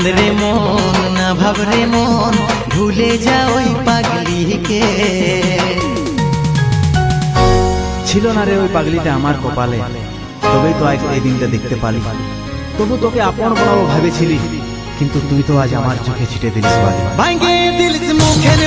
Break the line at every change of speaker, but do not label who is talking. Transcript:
কান্দরে মন না ভাবরে মন ভুলে যা ওই পাগলিকে।
ছিল না রে ওই পাগলিটা আমার কপালে, তবেই তো আজ এই দিনটা দেখতে পালি। তবু তোকে আপন বানাবো ভেবেছিলি, কিন্তু তুই তো আজ আমার চোখে ছিটে দিলিস বালি।
ভাঙ্গে দিলিস মুখের